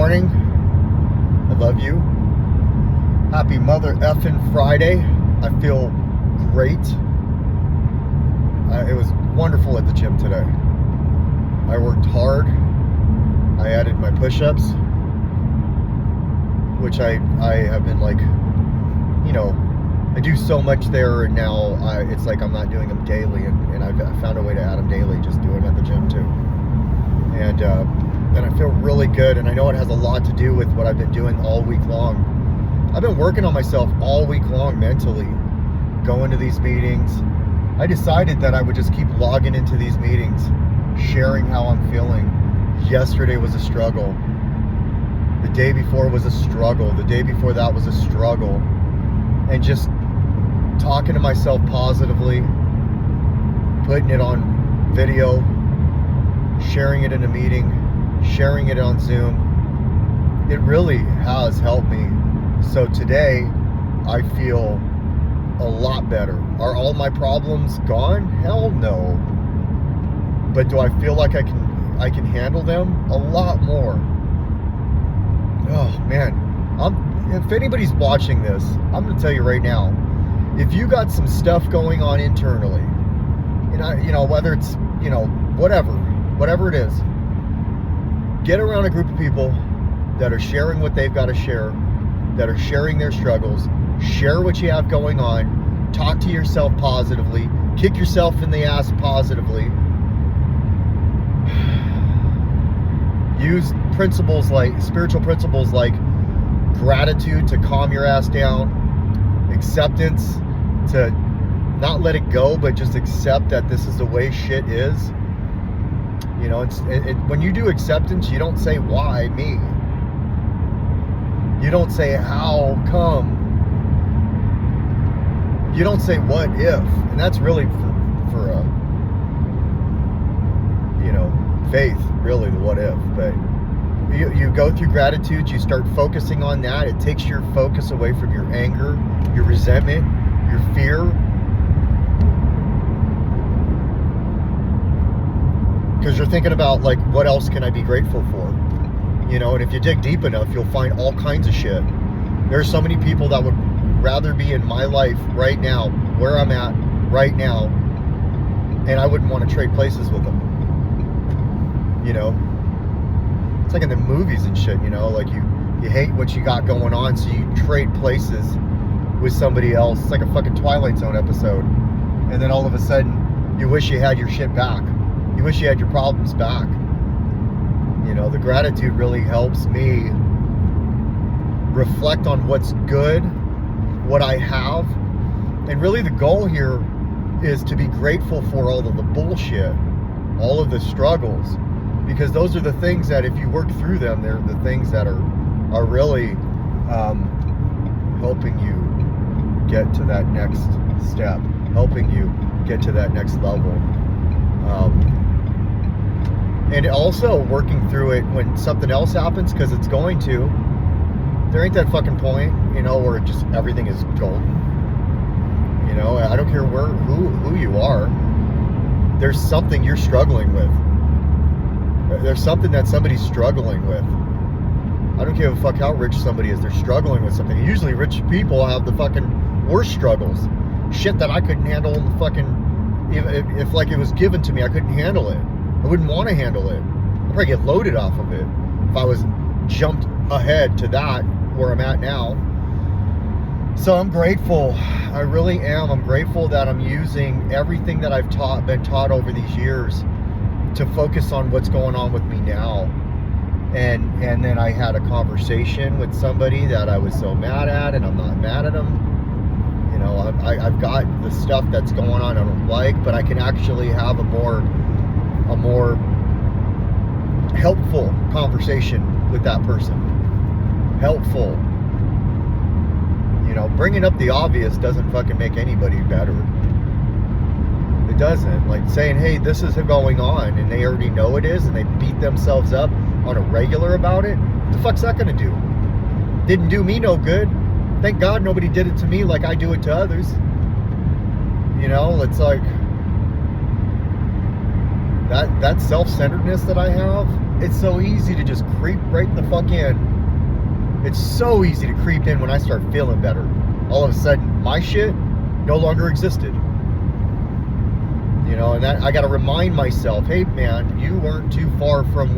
morning. I love you. Happy Mother Effin' Friday. I feel great. It was wonderful at the gym today. I worked hard. I added my push-ups, which I have been like, you know, I do so much there, and now it's like I'm not doing them daily, and I found a way to add them daily, just do them at the gym too. And I feel really good, and I know it has a lot to do with what I've been doing all week long. I've been working on myself all week long mentally, going to these meetings. I decided that I would just keep logging into these meetings, sharing how I'm feeling. Yesterday was a struggle. The day before was a struggle. The day before that was a struggle. And just talking to myself positively, putting it on video, sharing it in a meeting, sharing it on Zoom. It really has helped me. So today, I feel a lot better. Are all my problems gone? Hell no. But do I feel like I can handle them? A lot more. Oh man, if anybody's watching this, I'm gonna tell you right now, if you got some stuff going on internally, whether it's, whatever it is, get around a group of people that are sharing what they've got to share, that are sharing their struggles. Share what you have going on. Talk to yourself positively. Kick yourself in the ass positively. Use spiritual principles like gratitude to calm your ass down, acceptance to not let it go, but just accept that this is the way shit is. When you do acceptance, you don't say why me. You don't say how come. You don't say what if, and that's really for faith, really, the what if. But you go through gratitude, you start focusing on that. It takes your focus away from your anger, your resentment, your fear. Because you're thinking about, like, what else can I be grateful for? And if you dig deep enough, you'll find all kinds of shit. There's so many people that would rather be in my life right now, where I'm at right now, and I wouldn't want to trade places with them. It's like in the movies and shit, like you hate what you got going on, so you trade places with somebody else. It's like a fucking Twilight Zone episode. And then all of a sudden, you wish you had your shit back. You wish you had your problems back. The gratitude really helps me reflect on what's good, what I have. And really the goal here is to be grateful for all of the bullshit, all of the struggles, because those are the things that if you work through them, they're the things that are really helping you get to that next step, helping you get to that next level. And also working through it when something else happens, because it's going to. There ain't that fucking point, where just everything is golden. I don't care who you are. There's something you're struggling with. There's something that somebody's struggling with. I don't give a fuck how rich somebody is. They're struggling with something. Usually rich people have the fucking worst struggles. Shit that I couldn't handle in the fucking... If like it was given to me, I couldn't handle it. I wouldn't want to handle it. I'd probably get loaded off of it if I was jumped ahead to that where I'm at now. So I'm grateful. I really am. I'm grateful that I'm using everything that I've been taught over these years to focus on what's going on with me now. And then I had a conversation with somebody that I was so mad at, and I'm not mad at them. I've got the stuff that's going on I don't like, but I can actually have a more helpful conversation with that person. Helpful. Bringing up the obvious doesn't fucking make anybody better. It doesn't. Like saying, hey, this is going on, and they already know it is, and they beat themselves up on a regular about it. What the fuck's that gonna do? Didn't do me no good. Thank God nobody did it to me like I do it to others. It's like, that self-centeredness that I have, it's so easy to just creep right the fuck in. It's so easy to creep in when I start feeling better. All of a sudden, my shit no longer existed. You know, and that I got to remind myself, hey man, you weren't too far from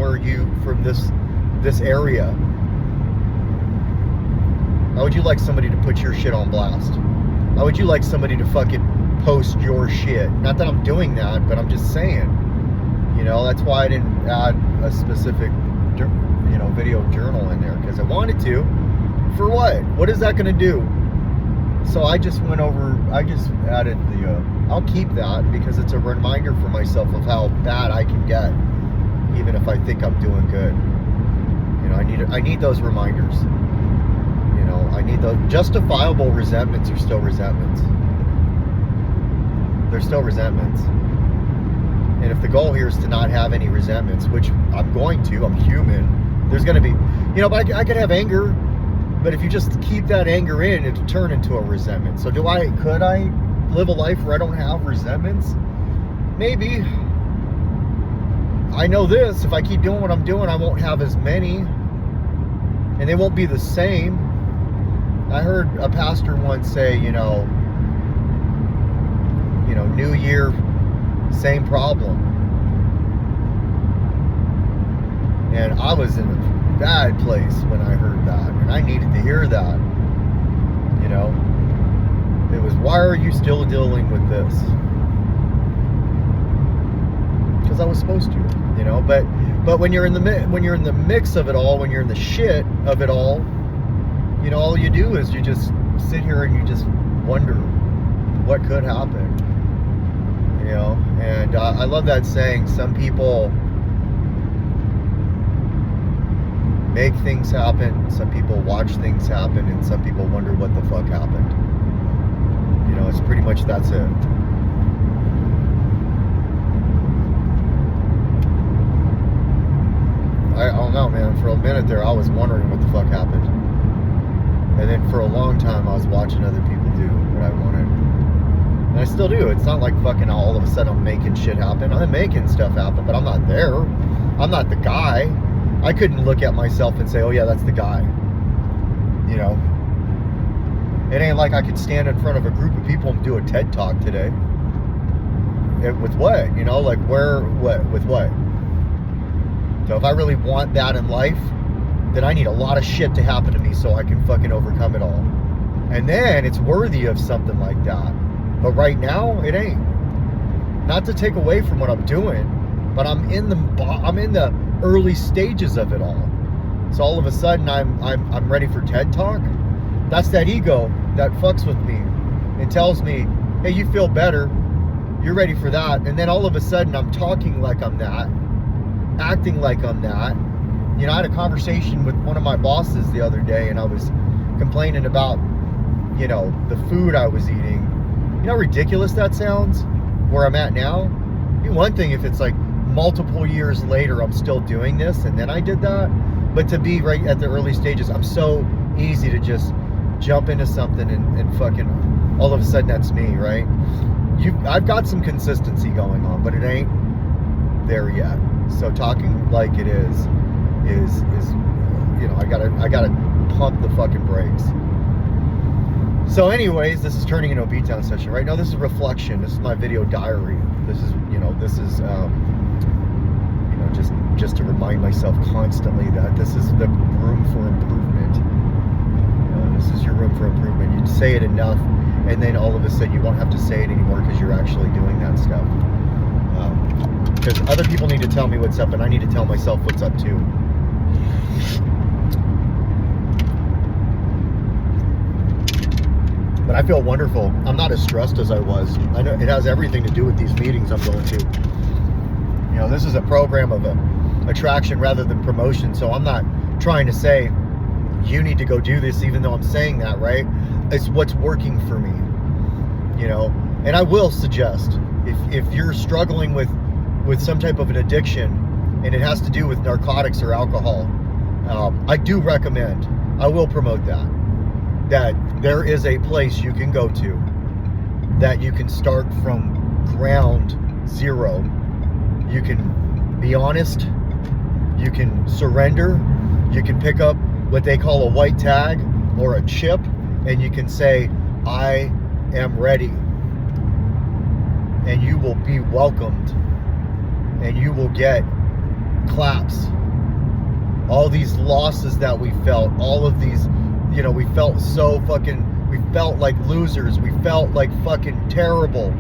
from this area. How would you like somebody to put your shit on blast? How would you like somebody to fucking post your shit? Not that I'm doing that, but I'm just saying. You know, that's why I didn't add a specific, you know, video journal in there, because I wanted to. For what? What is that going to do? So I just added the, I'll keep that because it's a reminder for myself of how bad I can get, even if I think I'm doing good. You know, I need those reminders. You know, I need those. Justifiable resentments are still resentments. They're still resentments. And if the goal here is to not have any resentments, which I'm going to, I'm human, there's going to be, you know, but I could have anger. But if you just keep that anger in, it'll turn into a resentment. So could I live a life where I don't have resentments? Maybe. I know this, if I keep doing what I'm doing, I won't have as many. And they won't be the same. I heard a pastor once say, you know, new year, same problem. And I was in a bad place when I heard that, and I needed to hear that. You know, it was, why are you still dealing with this? Because I was supposed to, you know. But when you're in the mix of it all, when you're in the shit of it all, you know, all you do is you just sit here and you just wonder what could happen. You know, and I love that saying. Some people make things happen, some people watch things happen, and some people wonder what the fuck happened. You know, it's pretty much, that's it. I don't know, man. For a minute there, I was wondering what the fuck happened. And then for a long time, I was watching other people do what I wanted. And I still do. It's not like fucking all of a sudden I'm making shit happen. I'm making stuff happen, but I'm not there. I'm not the guy. I couldn't look at myself and say, oh yeah, that's the guy. You know? It ain't like I could stand in front of a group of people and do a TED Talk today. With what? You know, like where, what, with what? So if I really want that in life, then I need a lot of shit to happen to me so I can fucking overcome it all. And then it's worthy of something like that. But right now, it ain't. Not to take away from what I'm doing, but I'm in the early stages of it all. So all of a sudden I'm ready for TED Talk. That's that ego that fucks with me and tells me, hey, you feel better, you're ready for that. And then all of a sudden I'm talking like I'm that, acting like I'm that. You know, I had a conversation with one of my bosses the other day, and I was complaining about, you know, the food I was eating. You know how ridiculous that sounds? Where I'm at now? It'd be one thing if it's like multiple years later I'm still doing this and then I did that. But to be right at the early stages, I'm so easy to just jump into something and fucking all of a sudden that's me, right? I've got some consistency going on, but it ain't there yet. So talking like it is you know, I gotta pump the fucking brakes. So anyways, this is turning into a beatdown session. Right now, this is reflection. This is my video diary. This is, you know, just to remind myself constantly that this is the room for improvement. You know, this is your room for improvement. You say it enough, and then all of a sudden you won't have to say it anymore because you're actually doing that stuff. Because other people need to tell me what's up, and I need to tell myself what's up too. But I feel wonderful. I'm not as stressed as I was. I know it has everything to do with these meetings I'm going to. You know, this is a program of attraction rather than promotion. So I'm not trying to say, you need to go do this, even though I'm saying that, right? It's what's working for me. You know, and I will suggest, if you're struggling with some type of an addiction, and it has to do with narcotics or alcohol, I do recommend, I will promote that there is a place you can go to that you can start from ground zero You can be honest. You can surrender. You can pick up what they call a white tag or a chip, and you can say, I am ready. And you will be welcomed. And you will get claps. All these losses that we felt, all of these, you know, we felt so fucking, we felt like losers. We felt like fucking terrible.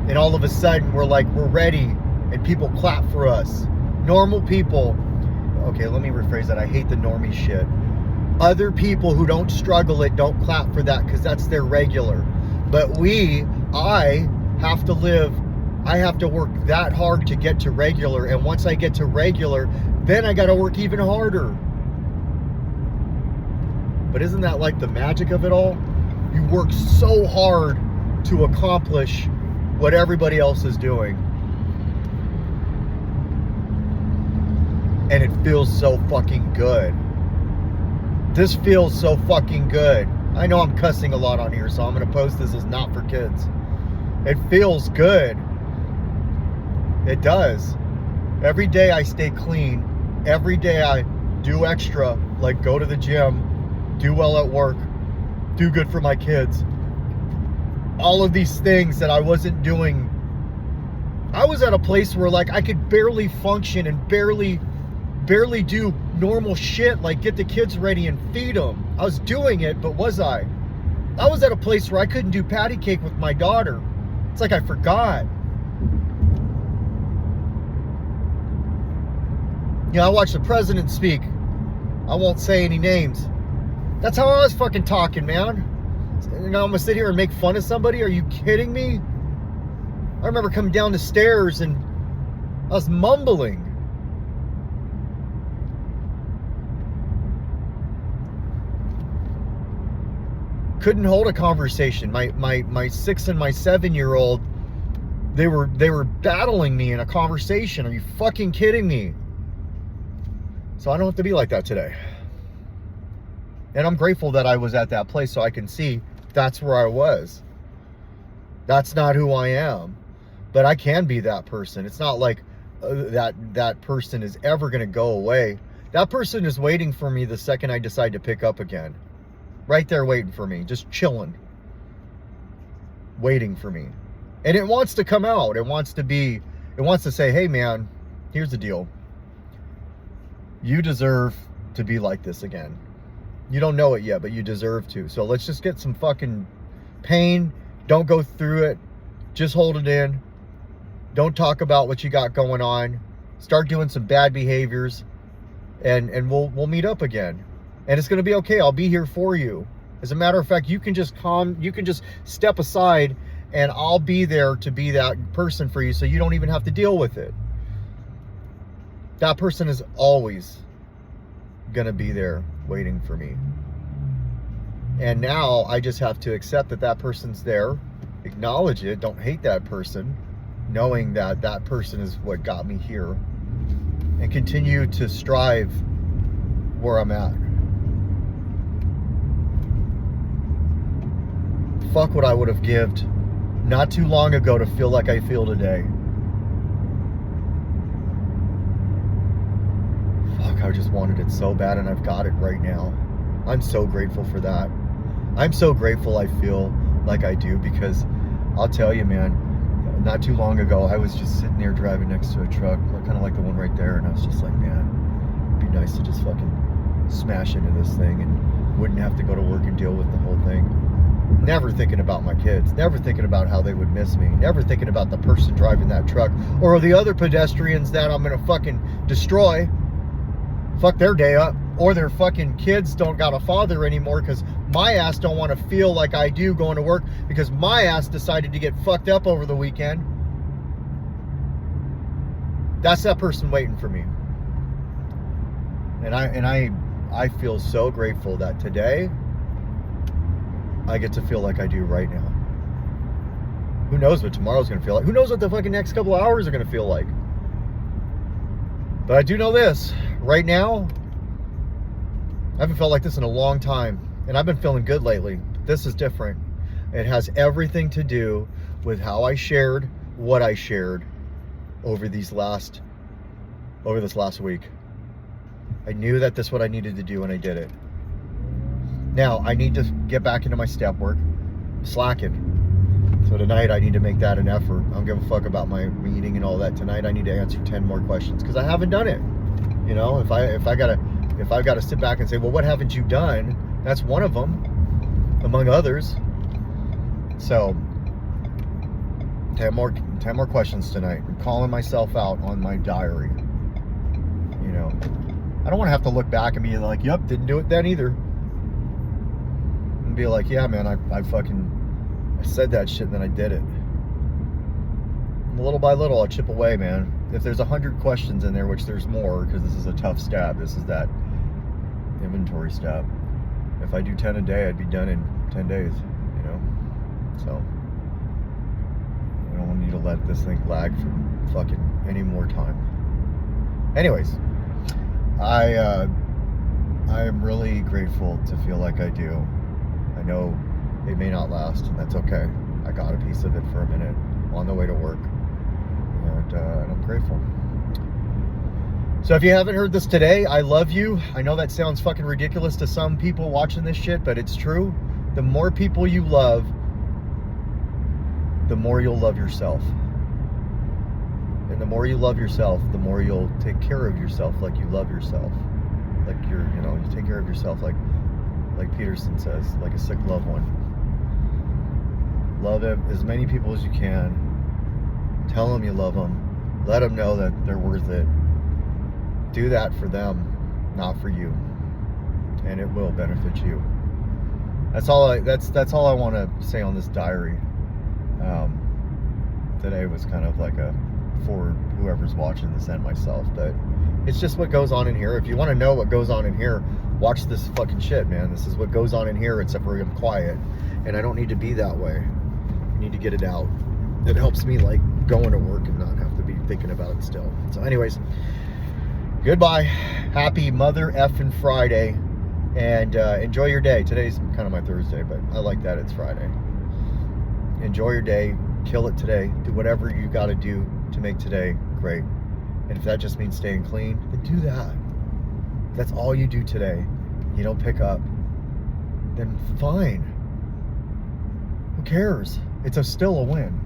And all of a sudden, we're like, we're ready. And people clap for us. Normal people. Okay, let me rephrase that. I hate the normie shit. Other people who don't struggle it don't clap for that because that's their regular. But I have to live, I have to work that hard to get to regular. And once I get to regular, then I got to work even harder. But isn't that like the magic of it all? You work so hard to accomplish what everybody else is doing. And it feels so fucking good. This feels so fucking good. I know I'm cussing a lot on here, so I'm going to post this as not for kids. It feels good. It does. Every day I stay clean. Every day I do extra, like go to the gym, do well at work, do good for my kids. All of these things that I wasn't doing. I was at a place where like I could barely function and barely do normal shit, like get the kids ready and feed them. I was doing it, but was I? I was at a place where I couldn't do patty cake with my daughter. It's like I forgot. You know, I watched the president speak. I won't say any names. That's how I was fucking talking, man. You know, I'm gonna sit here and make fun of somebody? Are you kidding me? I remember coming down the stairs and I was mumbling. Couldn't hold a conversation. My 6 and my 7-year-old, they were battling me in a conversation. Are you fucking kidding me? So I don't have to be like that today. And I'm grateful that I was at that place so I can see that's where I was. That's not who I am. But I can be that person. It's not like that person is ever going to go away. That person is waiting for me the second I decide to pick up again. Right there waiting for me, just chilling, waiting for me. And it wants to come out. It wants to say, hey man, here's the deal. You deserve to be like this again. You don't know it yet, but you deserve to. So let's just get some fucking pain. Don't go through it. Just hold it in. Don't talk about what you got going on. Start doing some bad behaviors and we'll meet up again. And it's going to be okay. I'll be here for you. As a matter of fact, you can just step aside and I'll be there to be that person for you so you don't even have to deal with it. That person is always going to be there waiting for me. And now I just have to accept that that person's there, acknowledge it, don't hate that person, knowing that that person is what got me here, and continue to strive where I'm at. Fuck what I would have given not too long ago to feel like I feel today. Fuck, I just wanted it so bad and I've got it right now. I'm so grateful for that. I'm so grateful I feel like I do because I'll tell you, man, not too long ago, I was just sitting there driving next to a truck, kind of like the one right there, and I was just like, man, it'd be nice to just fucking smash into this thing and wouldn't have to go to work and deal with the whole thing. Never thinking about my kids, never thinking about how they would miss me, never thinking about the person driving that truck or the other pedestrians that I'm gonna fucking destroy. Fuck their day up. Or their fucking kids don't got a father anymore because my ass don't want to feel like I do going to work because my ass decided to get fucked up over the weekend. That's that person waiting for me. And I feel so grateful that today I get to feel like I do right now. Who knows what tomorrow's going to feel like? Who knows what the fucking next couple of hours are going to feel like? But I do know this. Right now, I haven't felt like this in a long time. And I've been feeling good lately. This is different. It has everything to do with how I shared what I shared over this last week. I knew that this is what I needed to do, and I did it. Now, I need to get back into my step work, slacking. So tonight, I need to make that an effort. I don't give a fuck about my meeting and all that. Tonight, I need to answer 10 more questions, because I haven't done it. You know, if I've got to sit back and say, well, what haven't you done? That's one of them, among others. So, 10 more questions tonight. I'm calling myself out on my diary. You know, I don't want to have to look back and be like, yep, didn't do it then either. And be like, yeah, man, I said that shit and then I did it. And little by little, I'll chip away, man. If there's 100 questions in there, which there's more, because this is a tough stab. This is that inventory stab. If I do 10 a day, I'd be done in 10 days, you know? So, I don't need to let this thing lag for fucking any more time. Anyways, I am really grateful to feel like I do. I know it may not last, and that's okay. I got a piece of it for a minute on the way to work, and I'm grateful. So if you haven't heard this today, I love you. I know that sounds fucking ridiculous to some people watching this shit, but it's true. The more people you love, the more you'll love yourself. And the more you love yourself, the more you'll take care of yourself like you love yourself. Like you take care of yourself like Peterson says, like a sick loved one. Love as many people as you can. Tell them you love them. Let them know that they're worth it. Do that for them, not for you. And it will benefit you. That's all I want to say on this diary. Today was kind of like for whoever's watching this and myself, but it's just what goes on in here. If you want to know what goes on in here, watch this fucking shit, man. This is what goes on in here, except for I'm quiet, and I don't need to be that way. I need to get it out. It helps me like going to work and not have to be thinking about it still. So anyways, goodbye. Happy Mother Effin' Friday, and enjoy your day. Today's kind of my Thursday, but I like that it's Friday. Enjoy your day. Kill it today. Do whatever you got to do to make today great. And if that just means staying clean, then do that. If that's all you do today, you don't pick up, then fine. Who cares? It's still a win.